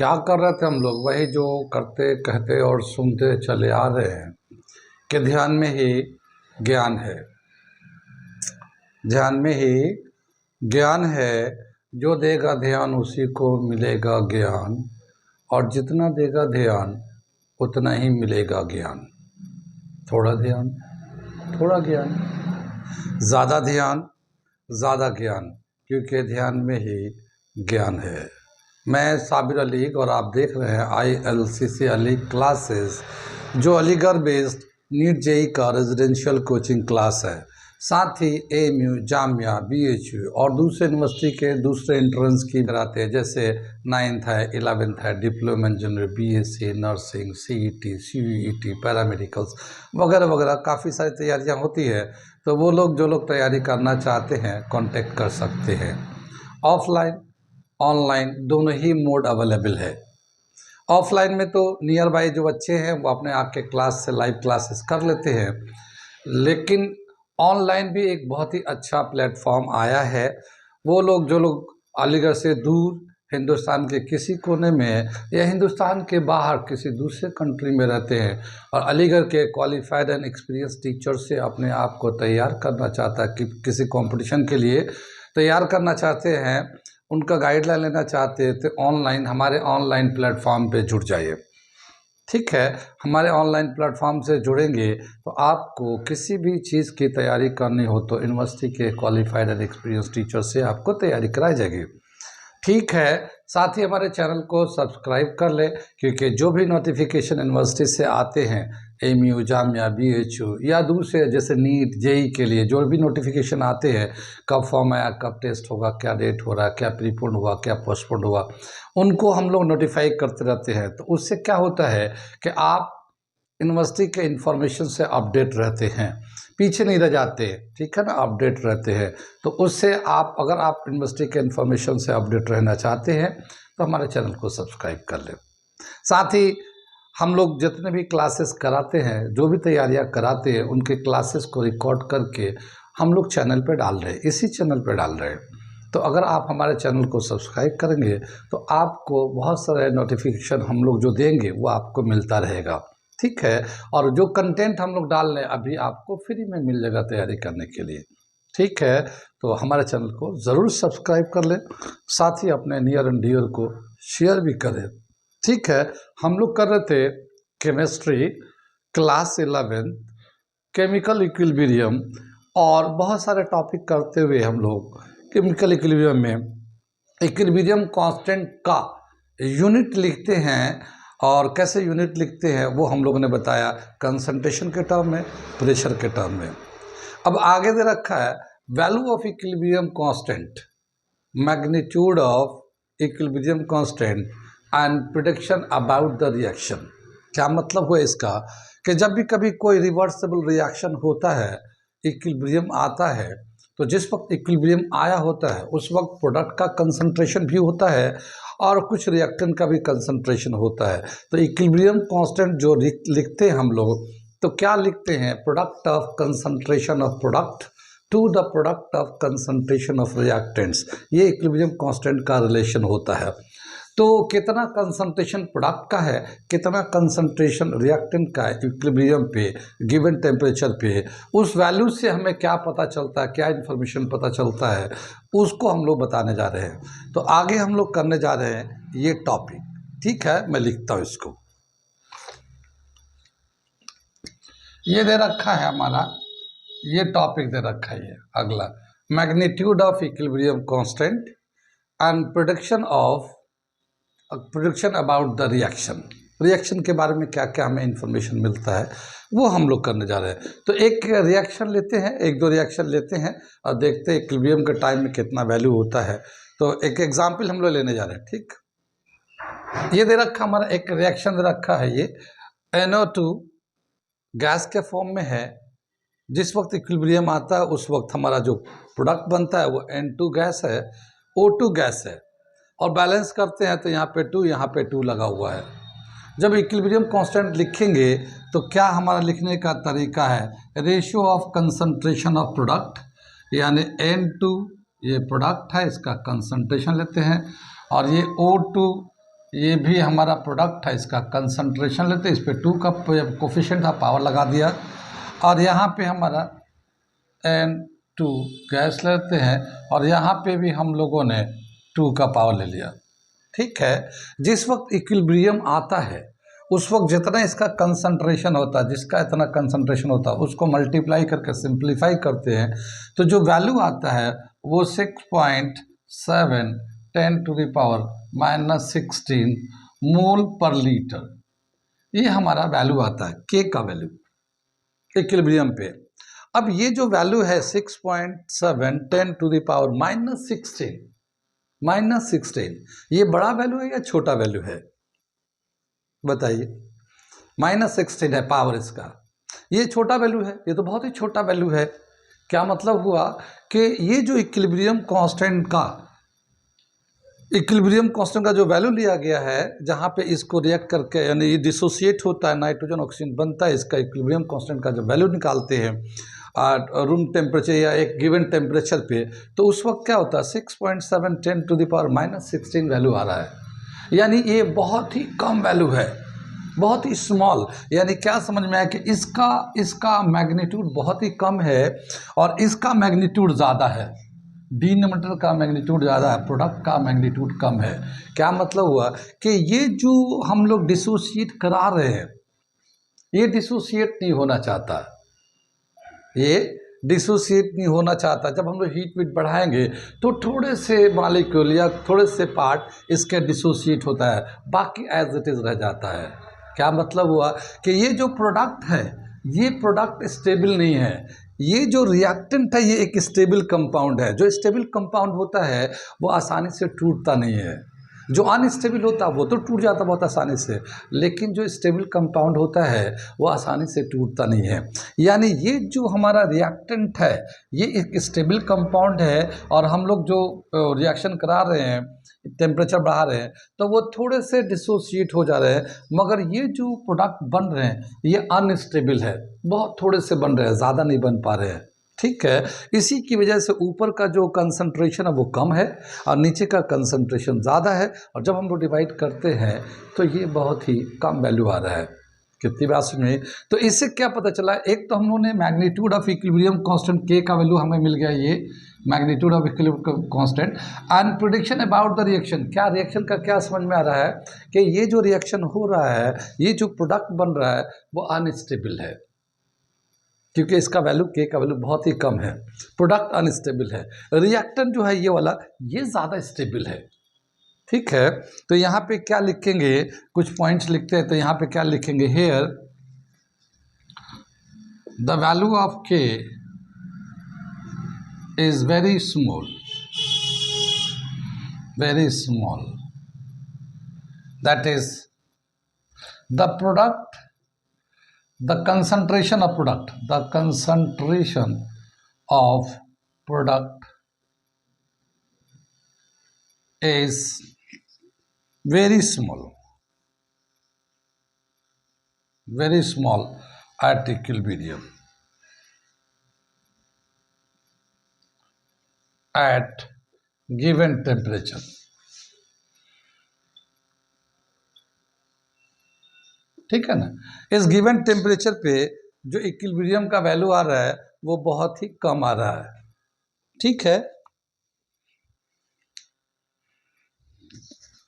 क्या कर रहे थे हम लोग? वही जो करते कहते और सुनते चले आ रहे हैं कि ध्यान में ही ज्ञान है। ध्यान में ही ज्ञान है, जो देगा ध्यान उसी को मिलेगा ज्ञान, और जितना देगा ध्यान उतना ही मिलेगा ज्ञान। थोड़ा ध्यान थोड़ा ज्ञान, ज़्यादा ध्यान ज़्यादा ज्ञान, क्योंकि ध्यान में ही ज्ञान है। मैं साबिर अली और आप देख रहे हैं ILCC अली क्लासेस, जो अलीगढ़ बेस्ड नीट जेई का रेजिडेंशियल कोचिंग क्लास है। साथ ही AMU, जामिया, BHU और दूसरे यूनिवर्सिटी के दूसरे एंट्रेंस की कराते हैं, जैसे 9th है, 11th है, diploma engineer, BSc nursing, CET, CUET, paramedicals वगैरह वगैरह काफ़ी सारी तैयारियां होती है। तो वो लोग जो लोग तैयारी करना चाहते हैं कांटेक्ट कर सकते हैं। ऑफलाइन ऑनलाइन दोनों ही मोड अवेलेबल है। ऑफलाइन में तो नियर बाई जो बच्चे हैं वो अपने आके क्लास से लाइव क्लासेस कर लेते हैं, लेकिन ऑनलाइन भी एक बहुत ही अच्छा प्लेटफॉर्म आया है। वो लोग जो लोग अलीगढ़ से दूर हिंदुस्तान के किसी कोने में या हिंदुस्तान के बाहर किसी दूसरे कंट्री में रहते हैं और अलीगढ़ के क्वालिफाइड एंड एक्सपीरियंस टीचर से अपने आप को तैयार करना चाहता है, कि किसी कंपटीशन के लिए तैयार करना चाहते हैं, उनका गाइडलाइन लेना चाहते हैं, तो ऑनलाइन हमारे ऑनलाइन प्लेटफॉर्म पे जुड़ जाइए। ठीक है, हमारे ऑनलाइन प्लेटफॉर्म से जुड़ेंगे तो आपको किसी भी चीज़ की तैयारी करनी हो तो यूनिवर्सिटी के क्वालिफाइड एंड एक्सपीरियंस टीचर से आपको तैयारी कराई जाएगी। ठीक है, साथ ही हमारे चैनल को सब्सक्राइब कर ले, क्योंकि जो भी नोटिफिकेशन यूनिवर्सिटी से आते हैं, AMU, जामिया, BHU या दूसरे जैसे नीट जेई के लिए जो भी नोटिफिकेशन आते हैं, कब फॉर्म आया, कब टेस्ट होगा, क्या डेट हो रहा है, क्या प्रीपोन हुआ, क्या पोस्टपोन हुआ, उनको हम लोग नोटिफाई करते रहते हैं। तो उससे क्या होता है कि आप यूनिवर्सिटी के इंफॉर्मेशन से अपडेट रहते हैं, पीछे नहीं रह जाते। ठीक है ना, अपडेट रहते हैं। तो उससे आप, अगर आप यूनिवर्सिटी के इंफॉर्मेशन से अपडेट रहना चाहते हैं तो हमारे चैनल को सब्सक्राइब कर लें। साथ ही हम लोग जितने भी क्लासेस कराते हैं, जो भी तैयारियां कराते हैं, उनके क्लासेस को रिकॉर्ड करके हम लोग चैनल पे डाल रहे हैं, इसी चैनल पे डाल रहे हैं। तो अगर आप हमारे चैनल को सब्सक्राइब करेंगे तो आपको बहुत सारे नोटिफिकेशन हम लोग जो देंगे वो आपको मिलता रहेगा। ठीक है, और जो कंटेंट हम लोग डाल रहे हैं अभी आपको फ्री में मिल जाएगा तैयारी करने के लिए। ठीक है, तो हमारे चैनल को ज़रूर सब्सक्राइब कर लें, साथ ही अपने नियर एंड डियर को शेयर भी करें। ठीक है, हम लोग कर रहे थे केमिस्ट्री क्लास 11 केमिकल इक्विलिब्रियम, और बहुत सारे टॉपिक करते हुए हम लोग केमिकल इक्विलिब्रियम में इक्विलिब्रियम कांस्टेंट का यूनिट लिखते हैं, और कैसे यूनिट लिखते हैं वो हम लोगों ने बताया, कंसंट्रेशन के टर्म में, प्रेशर के टर्म में। अब आगे दे रखा है value of equilibrium constant, magnitude of equilibrium constant and prediction about the reaction. क्या मतलब हुआ इसका, कि जब भी कभी कोई रिवर्सिबल रिएक्शन होता है, इक्विलिब्रियम आता है, तो जिस वक्त इक्विलिब्रियम आया होता है उस वक्त प्रोडक्ट का कंसंट्रेशन भी होता है और कुछ रिएक्टेंट का भी कंसंट्रेशन होता है। तो इक्विलिब्रियम कांस्टेंट जो लिखते हैं हम लोग, तो क्या लिखते हैं, product of concentration of product to the product of concentration of reactants. ये इक्विलिब्रियम कांस्टेंट का रिलेशन होता है। तो कितना कंसंट्रेशन प्रोडक्ट का है, कितना कंसंट्रेशन रिएक्टेंट का है इक्विलिब्रियम पे, गिवन टेम्परेचर पे, उस वैल्यू से हमें क्या पता चलता है, क्या इन्फॉर्मेशन पता चलता है, उसको हम लोग बताने जा रहे हैं। तो आगे हम लोग करने जा रहे हैं ये टॉपिक। ठीक है, मैं लिखता हूँ इसको। ये दे रखा है हमारा, ये टॉपिक दे रखा है, ये अगला, magnitude of equilibrium constant and prediction about the reaction. Reaction के बारे में क्या क्या हमें इन्फॉर्मेशन मिलता है वो हम लोग करने जा रहे हैं। तो एक रिएक्शन लेते हैं, एक दो रिएक्शन लेते हैं और देखते हैं इक्विलिब्रियम के टाइम में कितना वैल्यू होता है। तो एक एग्जाम्पल हम लोग लेने जा रहे हैं। ठीक, ये दे रखा हमारा एक रिएक्शन दे रखा है, ये NO2 गैस के फॉर्म में है। जिस वक्त इक्विलिब्रियम आता है उस वक्त हमारा जो प्रोडक्ट बनता है वो N2 गैस है, O2 गैस है, और बैलेंस करते हैं तो यहाँ पे 2, यहाँ पे 2 लगा हुआ है। जब इक्विलिब्रियम कांस्टेंट लिखेंगे तो क्या हमारा लिखने का तरीका है, ratio of concentration of product, यानी N2 ये प्रोडक्ट है, इसका कंसंट्रेशन लेते हैं, और ये O2 ये भी हमारा प्रोडक्ट है, इसका कंसंट्रेशन लेते हैं, इस पर 2 का कोफिशिएंट था, पावर लगा दिया, और यहाँ पे हमारा N2 गैस लेते हैं, और यहाँ पे भी हम लोगों ने 2 का पावर ले लिया। ठीक है, जिस वक्त इक्विलिब्रियम आता है उस वक्त जितना इसका कंसंट्रेशन होता है, जिसका इतना कंसंट्रेशन होता है, उसको मल्टीप्लाई करके सिंप्लीफाई करते हैं, तो जो वैल्यू आता है वो 6.7 10⁻⁻16 मोल पर लीटर, ये हमारा वैल्यू आता है, के का वैल्यू इक्विलिब्रियम पे। अब ये जो वैल्यू है 6.7 10⁻⁻16 ये बड़ा वैल्यू है या छोटा वैल्यू है, बताइए। -16 है पावर इसका, ये छोटा वैल्यू है, ये तो बहुत ही छोटा वैल्यू है। क्या मतलब हुआ कि ये जो इक्विलिब्रियम कांस्टेंट का जो वैल्यू लिया गया है, जहाँ पे इसको रिएक्ट करके यानी ये डिसोसिएट होता है, नाइट्रोजन ऑक्सीजन बनता है, इसका इक्विलिब्रियम कांस्टेंट का जो वैल्यू निकालते हैं रूम टेम्परेचर या एक गिवन टेम्परेचर पे, तो उस वक्त क्या होता है 6.7 10⁻⁻16 वैल्यू आ रहा है, यानी ये बहुत ही कम वैल्यू है, बहुत ही स्मॉल। यानी क्या समझ में आया कि इसका मैग्नीट्यूड बहुत ही कम है और इसका मैग्नीट्यूड ज़्यादा है, डिनोमिनेटर का मैग्नीट्यूड ज़्यादा है, प्रोडक्ट का मैग्नीट्यूड कम है। क्या मतलब हुआ कि ये जो हम लोग डिसोसिएट करा रहे हैं, ये डिसोसिएट नहीं होना चाहता, ये डिसोसिएट नहीं होना चाहता। जब हम लोग हीट बीट बढ़ाएंगे तो थोड़े से मॉलिक्यूल या थोड़े से पार्ट इसके डिसोसिएट होता है, बाकी एज इट इज़ रह जाता है। क्या मतलब हुआ कि ये जो प्रोडक्ट है, ये प्रोडक्ट स्टेबल नहीं है, ये जो रिएक्टेंट है ये एक स्टेबल कंपाउंड है। जो स्टेबल कंपाउंड होता है वो आसानी से टूटता नहीं है, जो अनस्टेबल होता है वो तो टूट जाता बहुत आसानी से, लेकिन जो स्टेबल कंपाउंड होता है वो आसानी से टूटता नहीं है। यानी ये जो हमारा रिएक्टेंट है ये एक स्टेबल कंपाउंड है, और हम लोग जो रिएक्शन करा रहे हैं, टेम्परेचर बढ़ा रहे हैं, तो वो थोड़े से डिसोसिएट हो जा रहे हैं, मगर ये जो प्रोडक्ट बन रहे हैं ये अनस्टेबल है, बहुत थोड़े से बन रहे हैं, ज़्यादा नहीं बन पा रहे हैं। ठीक है, इसी की वजह से ऊपर का जो कंसंट्रेशन है वो कम है और नीचे का कंसंट्रेशन ज़्यादा है, और जब हम लोग डिवाइड करते हैं तो ये बहुत ही कम वैल्यू आ रहा है। कितनी बात समझे? तो इससे क्या पता चला, एक तो हम लोगों ने मैग्नीट्यूड ऑफ इक्विलिब्रियम कांस्टेंट के का वैल्यू हमें मिल गया, ये magnitude of equilibrium constant, and prediction about the reaction. क्या रिएक्शन का क्या समझ में आ रहा है कि ये जो रिएक्शन हो रहा है, ये जो प्रोडक्ट बन रहा है वो अनस्टेबल है, क्योंकि इसका वैल्यू के का वैल्यू बहुत ही कम है, प्रोडक्ट अनस्टेबल है। रिएक्टेंट जो है ये वाला ये ज़्यादा स्टेबल है। ठीक है, तो यहाँ पे क्या लिखेंगे, कुछ पॉइंट्स लिखते हैं, तो यहाँ पे क्या लिखेंगे, hair the value of K is very small, that is the product, the concentration of product is very small at equilibrium, at given temperature। ठीक है ना, इस गिवन टेम्परेचर पे जो इक्विलिब्रियम का वैल्यू आ रहा है वो बहुत ही कम आ रहा है। ठीक है,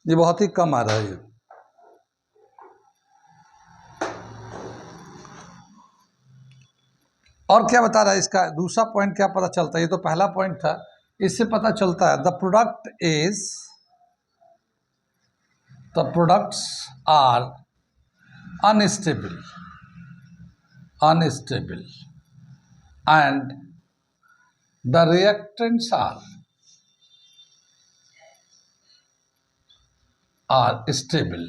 ये बहुत ही कम आ रहा है। और क्या बता रहा है इसका दूसरा पॉइंट, क्या पता चलता है, ये तो पहला पॉइंट था, इससे पता चलता है the products are unstable and the reactants are stable।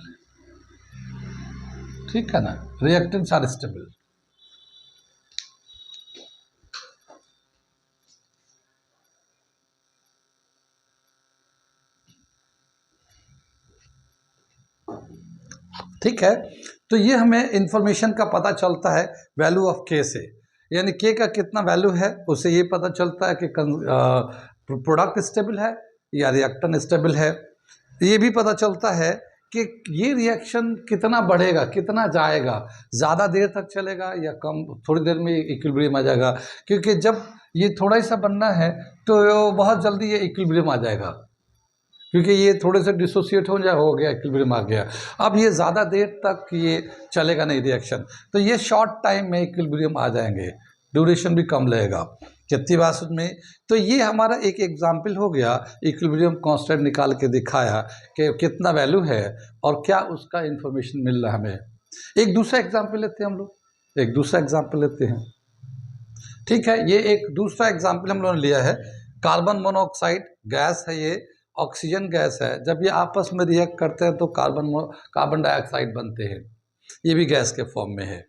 ठीक है ना, reactants are stable। ठीक है, तो ये हमें इंफॉर्मेशन का पता चलता है वैल्यू ऑफ के से, यानी के का कितना वैल्यू है उससे ये पता चलता है कि प्रोडक्ट स्टेबल है या रिएक्टेंट स्टेबल है। ये भी पता चलता है कि ये रिएक्शन कितना बढ़ेगा, कितना जाएगा, ज़्यादा देर तक चलेगा या कम, थोड़ी देर में इक्विलिब्रियम आ जाएगा। क्योंकि जब ये थोड़ा सा बनना है तो बहुत जल्दी ये इक्विलिब्रियम आ जाएगा, क्योंकि ये थोड़े से डिसोसिएट हो गया, इक्विलिब्रियम आ गया। अब ये ज़्यादा देर तक ये चलेगा नहीं रिएक्शन, तो ये शॉर्ट टाइम में इक्विलिब्रियम आ जाएंगे, ड्यूरेशन भी कम लगेगा। कितनी बात में। तो ये हमारा एक एग्जाम्पल हो गया, इक्विलिब्रियम कांस्टेंट निकाल के दिखाया कि कितना वैल्यू है और क्या उसका इंफॉर्मेशन मिल रहा है हमें। एक दूसरा एग्जाम्पल लेते हैं हम लोग, एक दूसरा एग्जाम्पल लेते हैं। ठीक है, ये एक दूसरा एग्जाम्पल हम लोगों ने लिया है। कार्बन मोनोऑक्साइड गैस है, ये ऑक्सीजन गैस है। जब ये आपस में रिएक्ट करते हैं तो कार्बन डाइऑक्साइड बनते हैं, ये भी गैस के फॉर्म में है।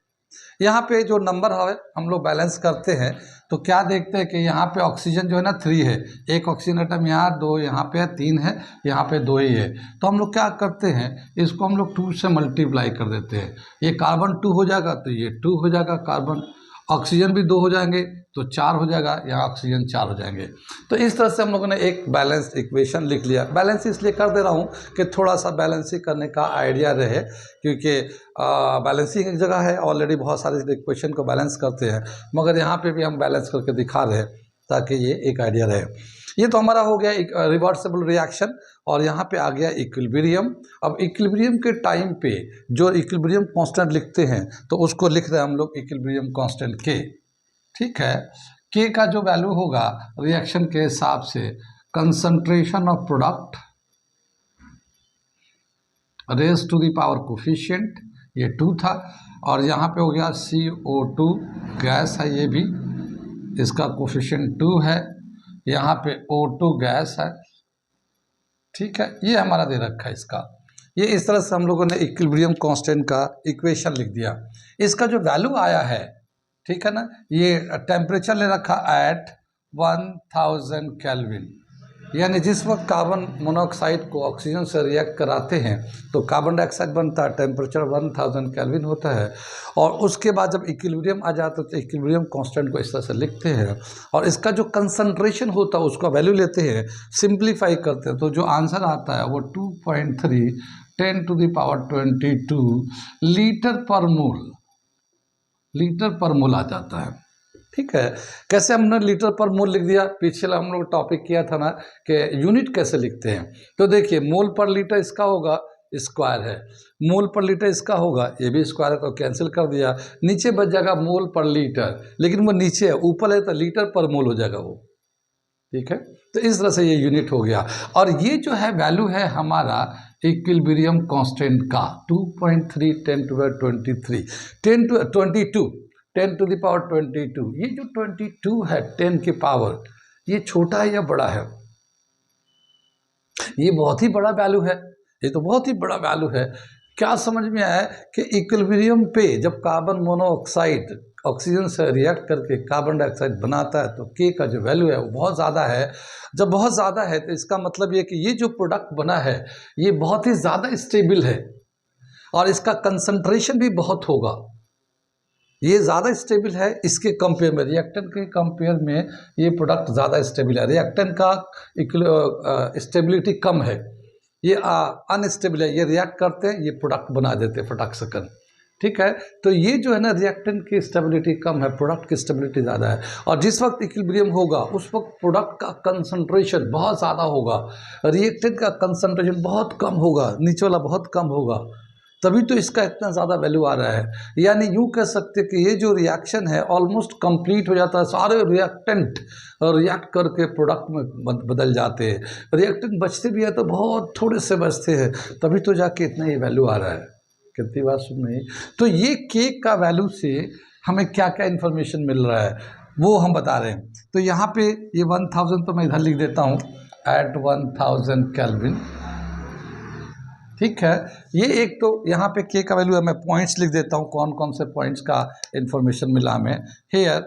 यहाँ पे जो नंबर है हम लोग बैलेंस करते हैं तो क्या देखते हैं कि यहाँ पे ऑक्सीजन जो है ना 3 है, एक ऑक्सीजन एटम यहाँ, 2 यहाँ पे है, 3 है, यहाँ पे 2 ही है। तो हम लोग क्या करते हैं, इसको हम लोग 2 से मल्टीप्लाई कर देते हैं। ये कार्बन 2 हो जाएगा तो ये 2 हो जाएगा, कार्बन ऑक्सीजन भी 2 हो जाएंगे तो 4 हो जाएगा, यहाँ ऑक्सीजन 4 हो जाएंगे। तो इस तरह से हम लोगों ने एक बैलेंस इक्वेशन लिख लिया। बैलेंस इसलिए कर दे रहा हूँ कि थोड़ा सा बैलेंसिंग करने का आइडिया रहे, क्योंकि बैलेंसिंग एक जगह है, ऑलरेडी बहुत सारे इक्वेशन को बैलेंस करते हैं, मगर यहाँ पे भी हम बैलेंस करके दिखा रहे हैं ताकि ये एक आइडिया रहे। ये तो हमारा हो गया एक रिवर्सिबल रिएक्शन, और यहाँ पे आ गया इक्विलिब्रियम। अब इक्विलिब्रियम के टाइम पे जो इक्विलिब्रियम कांस्टेंट लिखते हैं तो उसको लिख रहे हैं हम लोग इक्विलिब्रियम कांस्टेंट के। ठीक है, के का जो वैल्यू होगा रिएक्शन के हिसाब से, concentration of product raise to the power coefficient, ये 2 था, और यहाँ पे हो गया CO2 गैस है, ये भी इसका कोफिशिएंट 2 है, यहाँ पे O2 गैस है। ठीक है, ये हमारा दे रखा है इसका। ये इस तरह से हम लोगों ने इक्विलिब्रियम कांस्टेंट का इक्वेशन लिख दिया। इसका जो वैल्यू आया है, ठीक है ना, ये टेम्परेचर ले रखा एट 1000 केल्विन, यानी जिस वक्त कार्बन मोनोऑक्साइड को ऑक्सीजन से रिएक्ट कराते हैं तो कार्बन डाइऑक्साइड बनता है, टेम्परेचर 1000 केल्विन होता है। और उसके बाद जब इक्विलिब्रियम आ जाता है तो इक्विलिब्रियम कांस्टेंट को इस तरह से लिखते हैं, और इसका जो कंसंट्रेशन होता है उसका वैल्यू लेते हैं, सिंप्लीफाई करते हैं, तो जो आंसर आता है वो 2.3 10⁻22 लीटर पर मोल आ जाता है। ठीक है, कैसे हमने लीटर पर मोल लिख दिया, पिछले हम लोग टॉपिक किया था ना कि यूनिट कैसे लिखते हैं। तो देखिए, मोल पर लीटर इसका होगा, स्क्वायर है, मोल पर लीटर इसका होगा, ये भी स्क्वायर है तो कैंसिल कर दिया, नीचे बच जाएगा मोल पर लीटर, लेकिन वो नीचे है, ऊपर है तो लीटर पर मोल हो जाएगा वो। ठीक है, तो इस तरह से ये यूनिट हो गया। और ये जो है वैल्यू है हमारा इक्विलिब्रियम कांस्टेंट का 2.3 10 टू द पावर 22। ये जो 22 है 10 की पावर, ये छोटा है या बड़ा है? ये बहुत ही बड़ा वैल्यू है, ये तो बहुत ही बड़ा वैल्यू है। क्या समझ में आया कि इक्विलिब्रियम पे जब कार्बन मोनोऑक्साइड ऑक्सीजन से रिएक्ट करके कार्बन डाइऑक्साइड बनाता है तो के का जो वैल्यू है वो बहुत ज़्यादा है। जब बहुत ज़्यादा है तो इसका मतलब ये कि ये जो प्रोडक्ट बना है ये बहुत ही ज़्यादा स्टेबल है, और इसका कंसंट्रेशन भी बहुत होगा, ये ज़्यादा स्टेबल है। इसके कंपेयर में, रिएक्टेंट के कंपेयर में ये प्रोडक्ट ज़्यादा स्टेबल है। रिएक्टेंट का स्टेबिलिटी कम है, ये अनस्टेबल है, ये रिएक्ट करते हैं, ये प्रोडक्ट बना देते हैं फटाक से कर। ठीक है, तो ये जो है ना, रिएक्टेंट की स्टेबिलिटी कम है, प्रोडक्ट की स्टेबिलिटी ज़्यादा है। और जिस वक्त इक्विलिब्रियम होगा उस वक्त प्रोडक्ट का कंसंट्रेशन बहुत ज़्यादा होगा, रिएक्टेंट का कंसंट्रेशन बहुत कम होगा, नीचे वाला बहुत कम होगा, तभी तो इसका इतना ज़्यादा वैल्यू आ रहा है। यानी यूँ कह सकते कि ये जो रिएक्शन है ऑलमोस्ट कंप्लीट हो जाता है, सारे रिएक्टेंट रिएक्ट करके प्रोडक्ट में बदल जाते हैं। रिएक्टेंट बचते भी है तो बहुत थोड़े से बचते हैं, तभी तो जाके इतना ये वैल्यू आ रहा है। कितनी बात सुन रही? तो ये केक का वैल्यू से हमें क्या क्या इन्फॉर्मेशन मिल रहा है वो हम बता रहे हैं। तो यहाँ पे ये 1000 तो मैं इधर लिख देता हूँ, एट 1000 केल्विन। ठीक है, ये एक तो यहाँ पे के का वैल्यू है, मैं पॉइंट्स लिख देता हूँ कौन कौन से पॉइंट्स का इंफॉर्मेशन मिला हमें। Here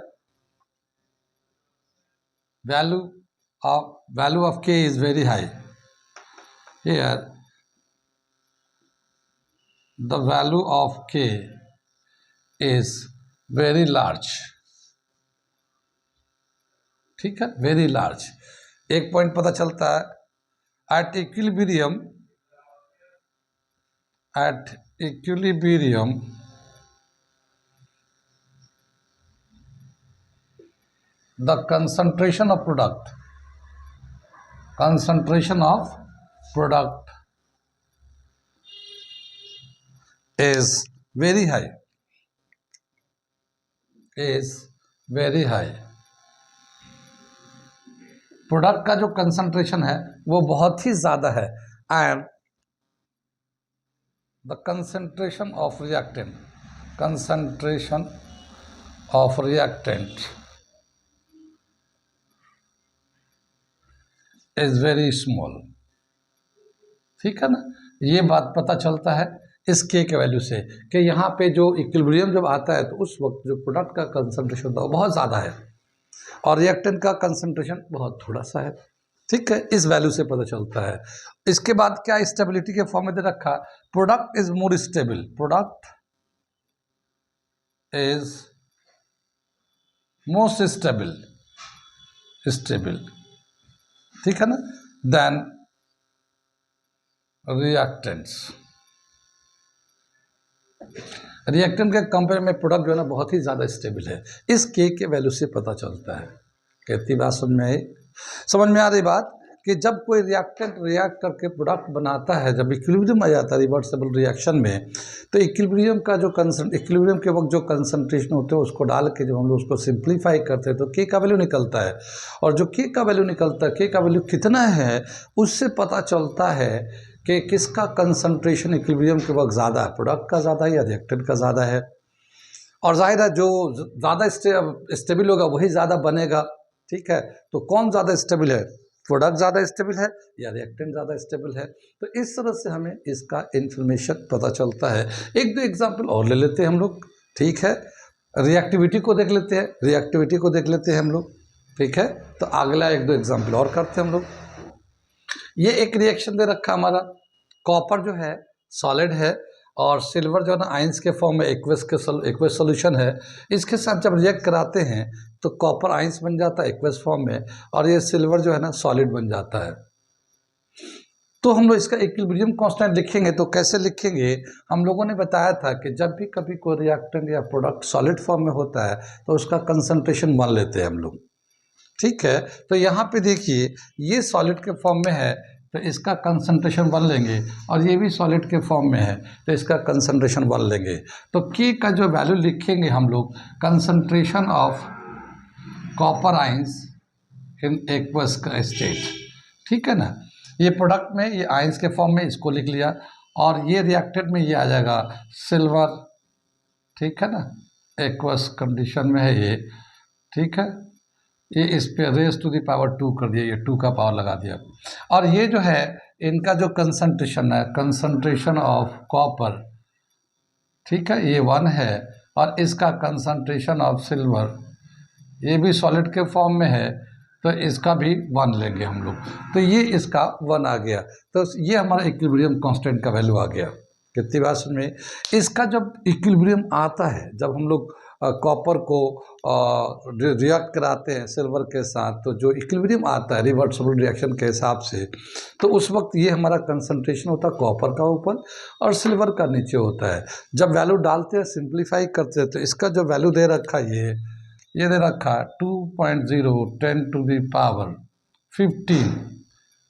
value of K is very high, here the value of K is very large. ठीक है, वेरी लार्ज। एक पॉइंट पता चलता है, at equilibrium at equilibrium the concentration of product is very high, product का जो कंसंट्रेशन है वो बहुत ही ज़्यादा है, and the concentration of reactant is very small. ठीक है ना, ये बात पता चलता है इस के वैल्यू से कि यहाँ पे जो इक्विलिब्रियम जब आता है तो उस वक्त जो प्रोडक्ट का कंसंट्रेशन होता है वो बहुत ज़्यादा है और रिएक्टेंट का कंसंट्रेशन बहुत थोड़ा सा है। ठीक है, इस वैल्यू से पता चलता है। इसके बाद क्या स्टेबिलिटी के फॉर्म में दे रखा, product is more stable, product is most stable, ठीक है ना, देन रिएक्टेंट के कंपेयर में प्रोडक्ट जो है ना बहुत ही ज़्यादा स्टेबल है। इस के वैल्यू से पता चलता है। कहती बात समझ में आ रही बात कि जब कोई रिएक्टेंट रिएक्ट करके प्रोडक्ट बनाता है, जब इक्विलिब्रियम आ जाता है रिवर्सिबल रिएक्शन में, तो इक्विलिब्रियम के वक्त जो कंसंट्रेशन होते हैं उसको डाल के जब हम लोग उसको सिंप्लीफाई करते हैं तो के का वैल्यू निकलता है, और जो के का वैल्यू निकलता है, के का वैल्यू कितना है उससे पता चलता है कि किसका कंसंट्रेशन इक्विलिब्रियम के वक्त ज़्यादा है, प्रोडक्ट का ज़्यादा है या रिएक्टेंट का ज़्यादा है। और जाहिर है जो ज़्यादा स्टेबल होगा वही ज़्यादा बनेगा। ठीक है, तो कौन ज़्यादा स्टेबल है, प्रोडक्ट ज़्यादा स्टेबल है या रिएक्टेंट ज़्यादा स्टेबल है। तो इस तरह से हमें इसका इन्फॉर्मेशन पता चलता है। एक दो एग्जाम्पल और ले लेते हैं हम लोग। ठीक है, रिएक्टिविटी को देख लेते हैं हम लोग। ठीक है, तो अगला एक दो एग्जाम्पल और करते हैं हम लोग। ये एक रिएक्शन दे रखा हमारा, कॉपर जो है सॉलिड है और सिल्वर जो है ना आइंस के फॉर्म में एक्वस सॉल्यूशन है। इसके साथ जब रिएक्ट कराते हैं तो कॉपर आइंस बन जाता है एक्वस फॉर्म में, और ये सिल्वर जो है ना सॉलिड बन जाता है। तो हम लोग इसका इक्विलिब्रियम कांस्टेंट लिखेंगे तो कैसे लिखेंगे, हम लोगों ने बताया था कि जब भी कभी कोई रिएक्टेंट या प्रोडक्ट सॉलिड फॉर्म में होता है तो उसका कंसंट्रेशन 1 लेते हैं हम लोग। ठीक है, तो यहाँ पे देखिए ये सॉलिड के फॉर्म में है तो इसका कंसंट्रेशन 1 लेंगे, और ये भी सॉलिड के फॉर्म में है तो इसका कंसंट्रेशन 1 लेंगे। तो के का जो वैल्यू लिखेंगे हम लोग, concentration of copper ions in aqueous का स्टेट। ठीक है ना, ये प्रोडक्ट में ये आइंस के फॉर्म में इसको लिख लिया, और ये रिएक्टेंट में ये आ जाएगा सिल्वर। ठीक है ना, एक्वस कंडीशन में है ये। ठीक है, ये इस पे रेज टू द पावर 2 कर दिया, ये 2 का पावर लगा दिया। और ये जो है इनका जो कंसंट्रेशन है, कंसंट्रेशन ऑफ कॉपर, ठीक है, ये 1 है, और इसका कंसंट्रेशन ऑफ सिल्वर ये भी सॉलिड के फॉर्म में है तो इसका भी 1 लेंगे हम लोग। तो ये इसका 1 आ गया, तो ये हमारा इक्विलिब्रियम कांस्टेंट का वैल्यू आ गया। कितनी बात समझ में, इसका जब इक्विलिब्रियम आता है, जब हम लोग कॉपर को रिएक्ट कराते हैं सिल्वर के साथ, तो जो इक्विलिब्रियम आता है रिवर्सिबल रिएक्शन के हिसाब से, तो उस वक्त ये हमारा कंसंट्रेशन होता है कॉपर का ऊपर और सिल्वर का नीचे होता है। जब वैल्यू डालते हैं सिंप्लीफाई करते हैं तो इसका जो वैल्यू दे रखा है ये दे रखा 2.0 10 to the power 15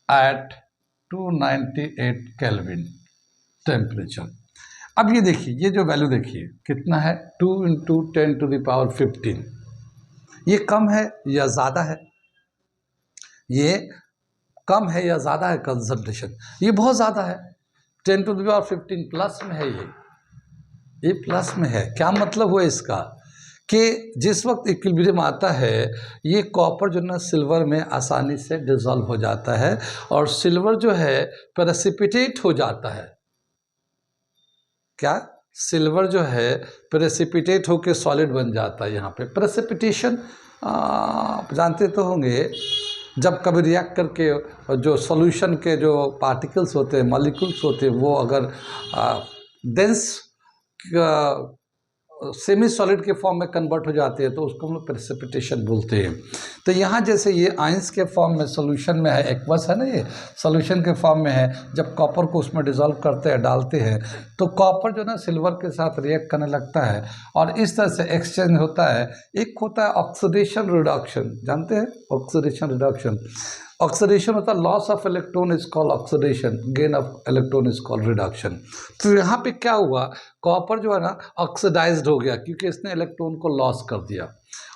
at 298 kelvin temperature. अब ये देखिए, ये जो वैल्यू देखिए कितना है, 2 × 10 टू द पावर 15। ये कम है या ज़्यादा है, ये कम है या ज़्यादा है कंसंट्रेशन, ये बहुत ज़्यादा है, 10 टू द पावर 15 प्लस में है, ये प्लस में है। क्या मतलब हुआ इसका कि जिस वक्त इक्विलिब्रियम आता है ये कॉपर जो ना सिल्वर में आसानी से डिसॉल्व हो जाता है, और सिल्वर जो है प्रेसिपिटेट हो जाता है। क्या, सिल्वर जो है प्रेसिपिटेट होकर सॉलिड बन जाता है। यहाँ पे प्रेसिपिटेशन जानते तो होंगे, जब कभी रिएक्ट करके जो सॉल्यूशन के जो पार्टिकल्स होते हैं, मॉलिक्यूल्स होते हैं, वो अगर डेंस सेमी सॉलिड के फॉर्म में कन्वर्ट हो जाते हैं तो उसको हम लोग प्रेसिपिटेशन बोलते हैं। तो यहाँ जैसे ये आयंस के फॉर्म में सोल्यूशन में है, एक्वस है ना, ये सोल्यूशन के फॉर्म में है, जब कॉपर को उसमें डिसॉल्व करते हैं, डालते हैं, तो कॉपर जो ना सिल्वर के साथ रिएक्ट करने लगता है और इस तरह से एक्सचेंज होता है। एक होता है ऑक्सीडेशन रिडक्शन, जानते हैं ऑक्सीडेशन रिडक्शन। ऑक्सीडेशन होता है loss of electron is called oxidation, gain of electron is called reduction. तो यहाँ पे क्या हुआ, कॉपर जो है ना ऑक्सीडाइज्ड हो गया क्योंकि इसने इलेक्ट्रॉन को लॉस कर दिया,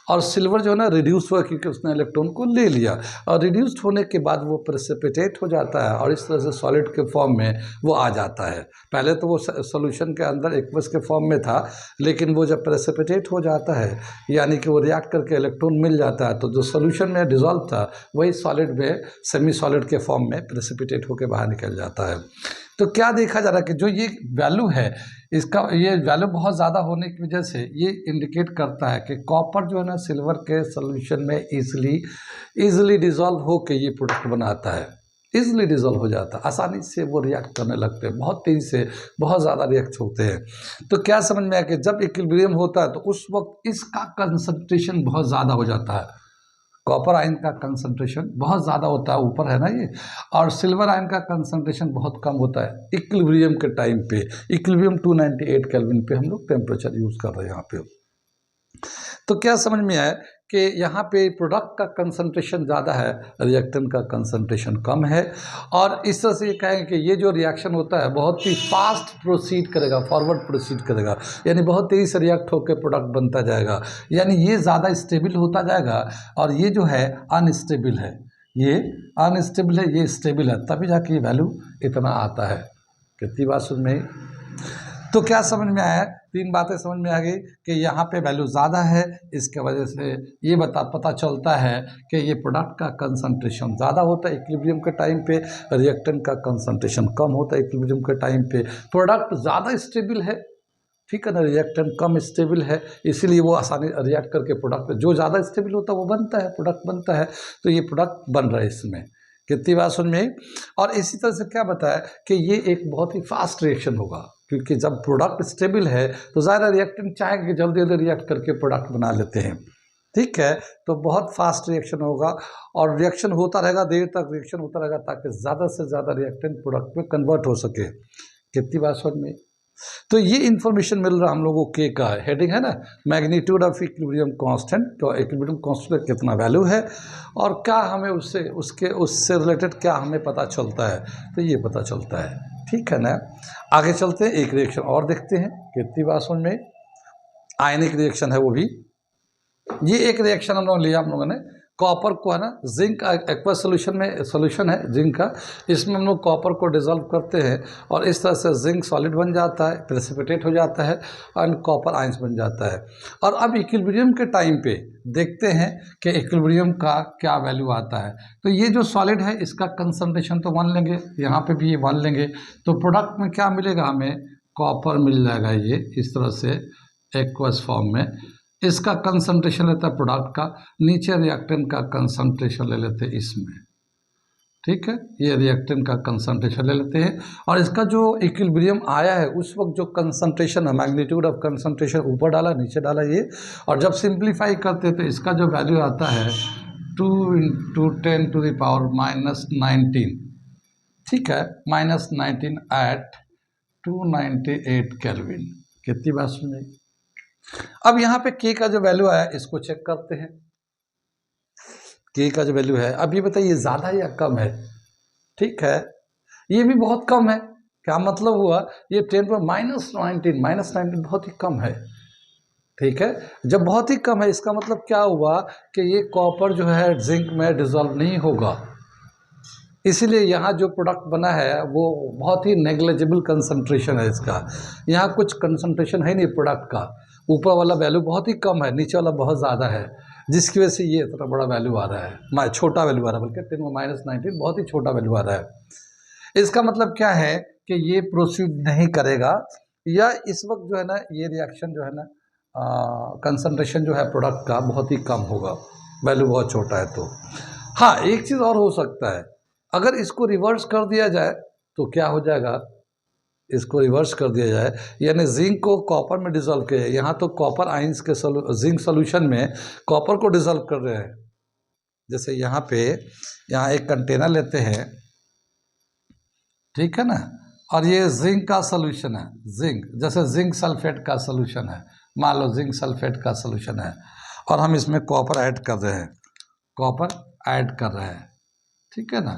और सिल्वर जो है ना रिड्यूस हुआ क्योंकि उसने इलेक्ट्रॉन को ले लिया, और रिड्यूस्ड होने के बाद वो प्रेसिपिटेट हो जाता है और इस तरह से सॉलिड के फॉर्म में वो आ जाता है। पहले तो वो सॉल्यूशन के अंदर एक्वस के फॉर्म में था, लेकिन वो जब प्रेसिपिटेट हो जाता है यानी कि वो रिएक्ट करके इलेक्ट्रॉन मिल जाता है, तो जो सॉल्यूशन में डिसॉल्व था वही सॉलिड में सेमी सॉलिड के फॉर्म में प्रेसिपिटेट होकर बाहर निकल जाता है। तो क्या देखा जा रहा है कि जो ये वैल्यू है इसका, ये वैल्यू बहुत ज़्यादा होने की वजह से ये इंडिकेट करता है कि कॉपर जो है ना सिल्वर के सॉल्यूशन में इजीली डिसॉल्व होकर ये प्रोडक्ट बनाता है, इजीली डिसॉल्व हो जाता है, आसानी से वो रिएक्ट करने लगते हैं, बहुत तेज़ी से बहुत ज़्यादा रिएक्ट होते हैं। तो क्या समझ में आया कि जब इक्विलिब्रियम होता है तो उस वक्त इसका कंसंट्रेशन बहुत ज़्यादा हो जाता है, कॉपर आयन का कंसंट्रेशन बहुत ज़्यादा होता है, ऊपर है ना ये, और सिल्वर आयन का कंसंट्रेशन बहुत कम होता है इक्विलिब्रियम के टाइम पे। इक्विलिब्रियम 298 केल्विन पे हम लोग टेम्परेचर यूज़ कर रहे हैं यहाँ पे। तो क्या समझ में आया कि यहाँ पे प्रोडक्ट का कंसंट्रेशन ज़्यादा है, रिएक्टेंट का कंसंट्रेशन कम है, और इस तरह से ये कहें कि ये जो रिएक्शन होता है बहुत ही फास्ट प्रोसीड करेगा, फॉरवर्ड प्रोसीड करेगा, यानी बहुत तेज़ी से रिएक्ट होकर प्रोडक्ट बनता जाएगा, यानी ये ज़्यादा स्टेबल होता जाएगा, और ये जो है अनस्टेबल है, ये अनस्टेबल है, ये स्टेबल है, तभी जाके ये वैल्यू इतना आता है। कितनी बात समझ में? तो क्या समझ में आया, तीन बातें समझ में आ गई कि यहाँ पे वैल्यू ज़्यादा है, इसके वजह से ये पता चलता है कि ये प्रोडक्ट का कंसंट्रेशन ज़्यादा होता है इक्विलिब्रियम के टाइम पे, रिएक्टेंट का कंसंट्रेशन कम होता है इक्विलिब्रियम के टाइम पे, प्रोडक्ट ज़्यादा स्टेबल है, ठीक है ना, रिएक्टेंट कम स्टेबल है, इसीलिए वो आसानी रिएक्ट करके प्रोडक्ट जो ज़्यादा स्टेबल होता है वो बनता है, प्रोडक्ट बनता है, तो ये प्रोडक्ट बन रहा है इसमें। कितनी बात समझ में आई? और इसी तरह से क्या बताया कि ये एक बहुत ही फास्ट रिएक्शन होगा, क्योंकि जब प्रोडक्ट स्टेबल है तो ज़्यादा रिएक्टेंट चाहेंगे जल्दी जल्दी रिएक्ट करके प्रोडक्ट बना लेते हैं, ठीक है, तो बहुत फास्ट रिएक्शन होगा, और रिएक्शन होता रहेगा, देर तक रिएक्शन होता रहेगा ताकि ज़्यादा से ज़्यादा रिएक्टेंट प्रोडक्ट में कन्वर्ट हो सके। कितनी बात समझ में? तो ये इन्फॉर्मेशन मिल रहा हम लोगों को के का हेडिंग है ना, मैग्नीट्यूड ऑफ इक्विलिब्रियम कांस्टेंट, तो इक्विलिब्रियम कांस्टेंट का कितना वैल्यू है और क्या हमें उससे रिलेटेड क्या हमें पता चलता है, तो ये पता चलता है, ठीक है ना। आगे चलते हैं, एक रिएक्शन और देखते हैं। कितनी बात समझ में? आयनिक रिएक्शन है वो भी, ये एक रिएक्शन हम लोग लिया, हम लोगों ने कॉपर को है ना, जिंक एक्वस सोल्यूशन है जिंक का, इसमें हम लोग कॉपर को डिसॉल्व करते हैं और इस तरह से जिंक सॉलिड बन जाता है, प्रेसिपिटेट हो जाता है और कॉपर आयंस बन जाता है। और अब इक्विलिब्रियम के टाइम पे देखते हैं कि इक्विलिब्रियम का क्या वैल्यू आता है। तो ये जो सॉलिड है इसका कंसंट्रेशन तो 1 लेंगे, यहाँ पे भी ये 1 लेंगे, तो प्रोडक्ट में क्या मिलेगा, हमें कॉपर मिल जाएगा, ये इस तरह से एक्वस फॉर्म में। इसका कंसंट्रेशन लेता है प्रोडक्ट का, नीचे रिएक्टेंट का कंसंट्रेशन ले लेते हैं इसमें, ठीक है, ये रिएक्टेंट का कंसंट्रेशन ले लेते हैं, और इसका जो इक्विलिब्रियम आया है उस वक्त जो कंसंट्रेशन है, मैग्नीट्यूड ऑफ कंसंट्रेशन ऊपर डाला नीचे डाला ये, और जब सिंप्लीफाई करते हैं तो इसका जो वैल्यू आता है 2 × 10⁻⁻19, ठीक है, -19 एट 298 केल्विन। कितनी बात सुन? अब यहाँ पे के का जो वैल्यू आया इसको चेक करते हैं, के का जो वैल्यू है, अब ये बताइए ज़्यादा या कम है, ठीक है, ये भी बहुत कम है। क्या मतलब हुआ, ये 10 पर -19 बहुत ही कम है, ठीक है, जब बहुत ही कम है इसका मतलब क्या हुआ कि ये कॉपर जो है जिंक में डिसॉल्व नहीं होगा, इसीलिए यहाँ जो प्रोडक्ट बना है वो बहुत ही नेग्लिजिबल कंसंट्रेशन है इसका, यहाँ कुछ कंसंट्रेशन है नहीं प्रोडक्ट का, ऊपर वाला वैल्यू बहुत ही कम है, नीचे वाला बहुत ज़्यादा है, जिसकी वजह से ये इतना बड़ा वैल्यू आ रहा है, छोटा वैल्यू आ रहा है, बल्कि 10⁻⁻19 बहुत ही छोटा वैल्यू आ रहा है। इसका मतलब क्या है कि ये प्रोसीड नहीं करेगा, या इस वक्त जो है ना ये रिएक्शन जो है ना कंसंट्रेशन जो है प्रोडक्ट का बहुत ही कम होगा, वैल्यू बहुत छोटा है। तो हाँ, एक चीज़ और हो सकता है, अगर इसको रिवर्स कर दिया जाए तो क्या हो जाएगा, इसको रिवर्स कर दिया जाए, यानी जिंक को कॉपर में डिसॉल्व किया जाए। यहाँ तो कॉपर आइंस के जिंक सॉल्यूशन में कॉपर को डिसॉल्व कर रहे हैं। जैसे यहाँ एक कंटेनर लेते हैं, ठीक है ना, और ये जिंक का सॉल्यूशन है, जिंक जैसे जिंक सल्फेट का सॉल्यूशन है, मान लो जिंक सल्फेट का सॉल्यूशन है, और हम इसमें कॉपर ऐड कर रहे हैं, कॉपर ऐड कर रहे हैं, ठीक है ना,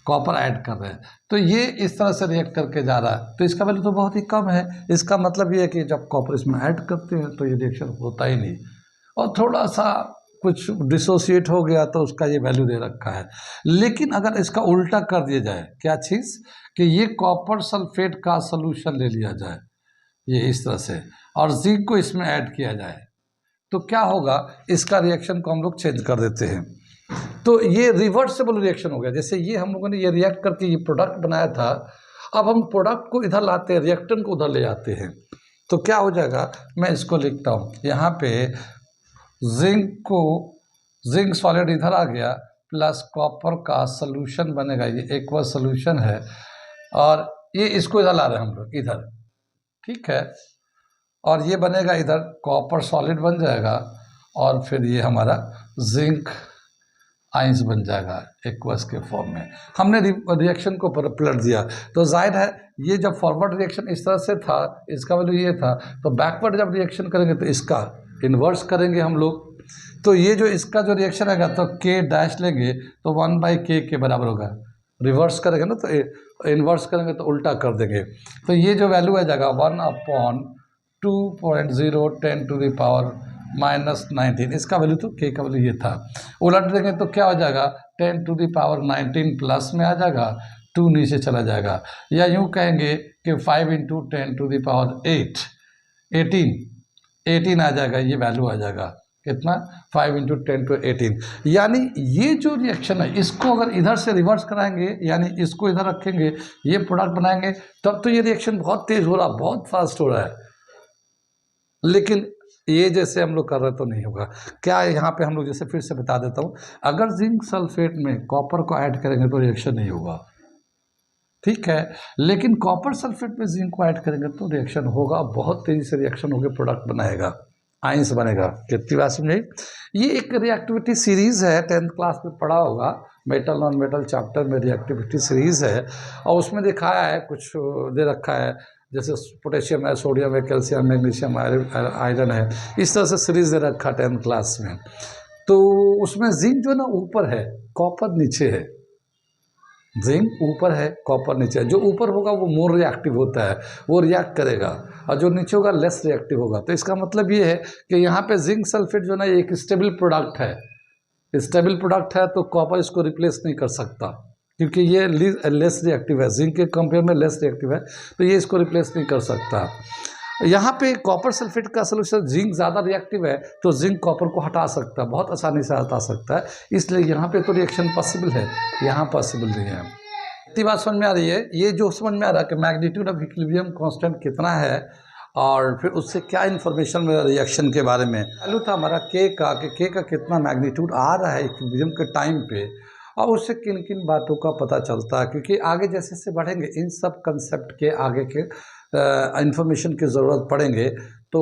कॉपर ऐड कर रहे हैं, तो ये इस तरह से रिएक्ट करके जा रहा है, तो इसका वैल्यू तो बहुत ही कम है। इसका मतलब ये है कि जब कॉपर इसमें ऐड करते हैं तो ये रिएक्शन होता ही नहीं, और थोड़ा सा कुछ डिसोसिएट हो गया तो उसका ये वैल्यू दे रखा है। लेकिन अगर इसका उल्टा कर दिया जाए, क्या चीज़, कि ये कॉपर सल्फेट का सोल्यूशन ले लिया जाए, ये इस तरह से, और जिंक को इसमें ऐड किया जाए, तो क्या होगा, इसका रिएक्शन को हम लोग चेंज कर देते हैं। तो ये रिवर्सिबल रिएक्शन हो गया। जैसे ये हम लोगों ने ये रिएक्ट करके ये प्रोडक्ट बनाया था, अब हम प्रोडक्ट को इधर लाते हैं, रिएक्टेंट को उधर ले जाते हैं, तो क्या हो जाएगा, मैं इसको लिखता हूँ यहाँ पे, जिंक सॉलिड इधर आ गया, प्लस कॉपर का सोल्यूशन बनेगा, ये एक्वस सोल्यूशन है, और ये इसको इधर ला रहे हैं हम लोग इधर, ठीक है, और ये बनेगा इधर कॉपर सॉलिड बन जाएगा, और फिर ये हमारा जिंक आइंस बन जाएगा एक्वस के फॉर्म में। हमने रिएक्शन को पलट दिया, तो जाहिर है ये जब फॉरवर्ड रिएक्शन इस तरह से था, इसका वैल्यू ये था, तो बैकवर्ड जब रिएक्शन करेंगे तो इसका इन्वर्स करेंगे हम लोग, तो ये जो इसका जो रिएक्शन आएगा तो k डैश लेंगे तो 1/k के बराबर होगा, रिवर्स करेंगे ना तो इन्वर्स करेंगे तो उल्टा कर देंगे, तो ये जो वैल्यू आ जाएगा 1/2.0 10⁻⁻⁻⁹ इसका वैल्यू तो k का वैल्यू ये था। उलट देंगे तो क्या हो जाएगा, 10⁻⁻19 प्लस में आ जाएगा, 2 नीचे चला जाएगा, या यूँ कहेंगे कि 5 × 10⁸ 18 आ जाएगा, ये वैल्यू आ जाएगा कितना, 5 × 10⁻18। यानी ये जो रिएक्शन है, इसको अगर इधर से रिवर्स कराएंगे, यानी इसको इधर रखेंगे, ये प्रोडक्ट बनाएंगे, तब तो ये रिएक्शन बहुत तेज हो रहा, बहुत फास्ट हो रहा है, लेकिन ये जैसे हम लोग कर रहे तो नहीं होगा। क्या यहाँ पे हम लोग जैसे फिर से बता देता हूँ, अगर जिंक सल्फेट में कॉपर को ऐड करेंगे तो रिएक्शन नहीं होगा, ठीक है, लेकिन कॉपर सल्फेट में जिंक को ऐड करेंगे तो रिएक्शन होगा, बहुत तेज़ी से रिएक्शन होकर प्रोडक्ट बनाएगा, आइंस बनेगा। कितनी बात समझे। ये एक रिएक्टिविटी सीरीज़ है, 10th क्लास में पढ़ा होगा, मेटल नॉन मेटल चैप्टर में रिएक्टिविटी सीरीज़ है, और उसमें दिखाया है, कुछ दे रखा है, जैसे पोटेशियम है, सोडियम है, कैल्शियम, मैग्नीशियम, आयरन है, इस तरह से सीरीज दे रखा 10th क्लास में। तो उसमें जिंक जो है ना ऊपर है, कॉपर नीचे है, जिंक ऊपर है, कॉपर नीचे है, जो ऊपर होगा वो मोर रिएक्टिव होता है, वो रिएक्ट करेगा, और जो नीचे होगा लेस रिएक्टिव होगा। तो इसका मतलब ये है कि यहाँ पे जिंक सल्फेट जो है ना एक स्टेबल प्रोडक्ट है, स्टेबल प्रोडक्ट है, तो कॉपर इसको रिप्लेस नहीं कर सकता, क्योंकि ये लेस रिएक्टिव है, जिंक के कंपेयर में लेस रिएक्टिव है, तो ये इसको रिप्लेस नहीं कर सकता। यहाँ पे कॉपर सल्फेट का सोल्यूशन, जिंक ज़्यादा रिएक्टिव है तो जिंक कॉपर को हटा सकता है, बहुत आसानी से हटा सकता है, इसलिए यहाँ पे तो रिएक्शन पॉसिबल है, यहाँ पॉसिबल नहीं है। इतनी बात समझ में आ रही है। ये जो समझ में आ रहा है कि मैग्नीट्यूड ऑफ इक्विलिब्रियम कांस्टेंट कितना है, और फिर उससे क्या इन्फॉर्मेशन मिला रिएक्शन के बारे में। वैल्यू था हमारा k का, कि k का कितना मैग्नीट्यूड आ रहा है इक्विलिब्रियम के टाइम पे, और उससे किन किन बातों का पता चलता है, क्योंकि आगे जैसे जैसे बढ़ेंगे इन सब कंसेप्ट के आगे के इन्फॉर्मेशन की ज़रूरत पड़ेंगे, तो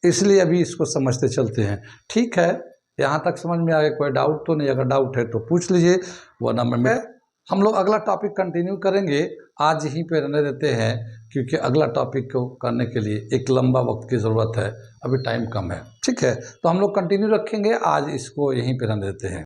इसलिए अभी इसको समझते चलते हैं। ठीक है, यहाँ तक समझ में आ गया, कोई डाउट तो नहीं, अगर डाउट है तो पूछ लीजिए, वरना मैं हम लोग अगला टॉपिक कंटिन्यू करेंगे, आज यहीं पे रहने देते हैं, क्योंकि अगला टॉपिक को करने के लिए एक लंबा वक्त की ज़रूरत है, अभी टाइम कम है। ठीक है, तो हम लोग कंटिन्यू रखेंगे, आज इसको यहीं पे रहने देते हैं।